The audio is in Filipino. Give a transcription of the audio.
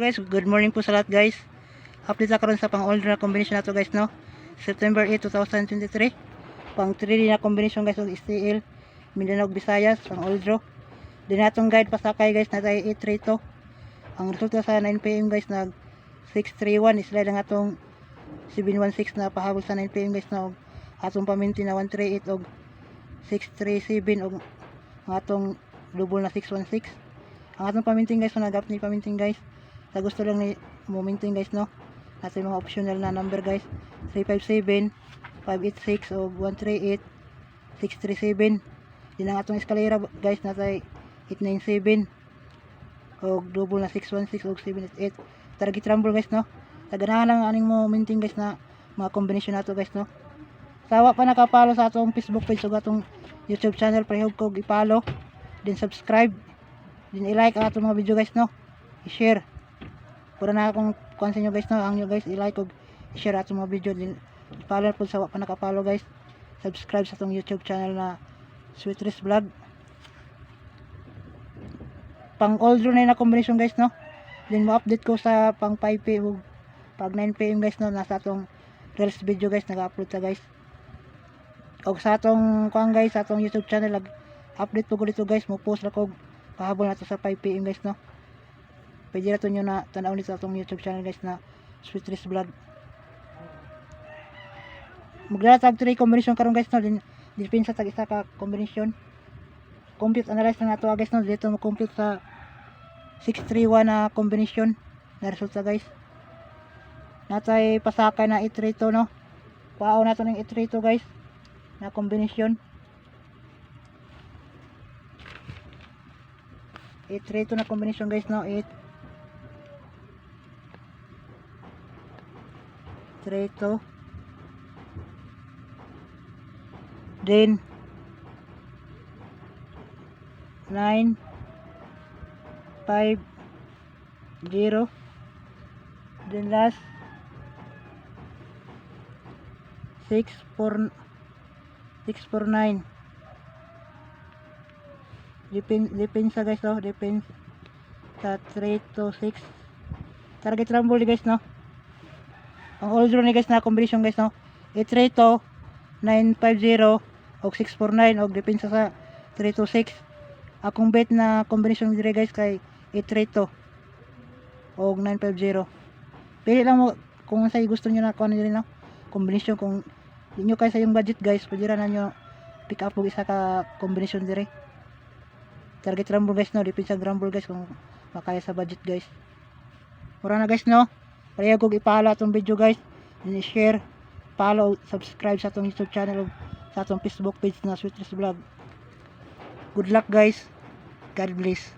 guys, good morning po sa lahat guys. Update na karon sa pang-old na combination nato guys no. September 8, 2023. Pang 3D na combination guys og STL Mindanao Visayas pang old draw. Din natong guide pasakay guys na tayo 832. Ang resulta sa 9 PM guys nag 631 slide ang atong 716 na pahabol sa 9 PM guys na og atong paminti na 138 og 637 og ang atong double na 616. Ang atong paminting guys, nagap ni paminting guys. Sa gusto lang ni momenting guys no. At mga optional na number guys. 357, 586 o 138, 637. Din ang atong eskalera guys na tay 897 o double na 616 o 788. Target rumble guys no. Sa ganahan lang aning momenting guys na mga combination nato guys no. Sawa pa nakapalo sa atong Facebook page ug atong YouTube channel, prehog kog i-follow, din subscribe. Din i-like ang atong mga video guys no. I-share. Pura na akong kuan sa inyo guys no. Ang nyo guys i-like og i-share atong mga video. Din i-follow po sa pa nakapalo guys. Subscribe sa atong YouTube channel na Sweet Rice Vlog. Pang old na combination guys no. Din mo-update ko sa pang 5 PM ug pag 9 PM guys no. Nasa atong reels video guys nag-upload ta guys. Og sa atong kuan guys sa atong YouTube channel update po ko dito guys. Mo post ra ko pahabol na to sa 5 PM guys no. Pwede na to nyo na tanaw nito sa atong YouTube channel guys na Sweet Rice Vlog. Maglatag 3 combination karon guys no. Din sa tag isa ka combination. Complete analyze na nato guys no. Dito mo complete sa 631 na combination na resulta guys. Natay pasakay na 832 no. Paaw na to ng 832 guys na combination. 832 na combination guys no. 832 then 9 5 0 then last 6 4 9 depends sa guys no. Depends sa 3 to 6 target rumble guys no. Ang old ni guys na combination guys no. 832 950 og 649 og depends sa 326. Akong bet na combination dire guys kay 832 og 950. Pili lang mo kung sa gusto niyo na kuno dire no. Combination kung di nyo kay sa yung budget guys, pwede ra na nyo pick up og isa ka combination dire. Target rumble guys no, depends sa rumble guys kung makaya sa budget guys. Mura na guys no. Pareha kog ipalo atong video guys. Then share, follow, subscribe sa atong YouTube channel ug sa atong Facebook page na Sweet Rice Vlog. Good luck guys. God bless.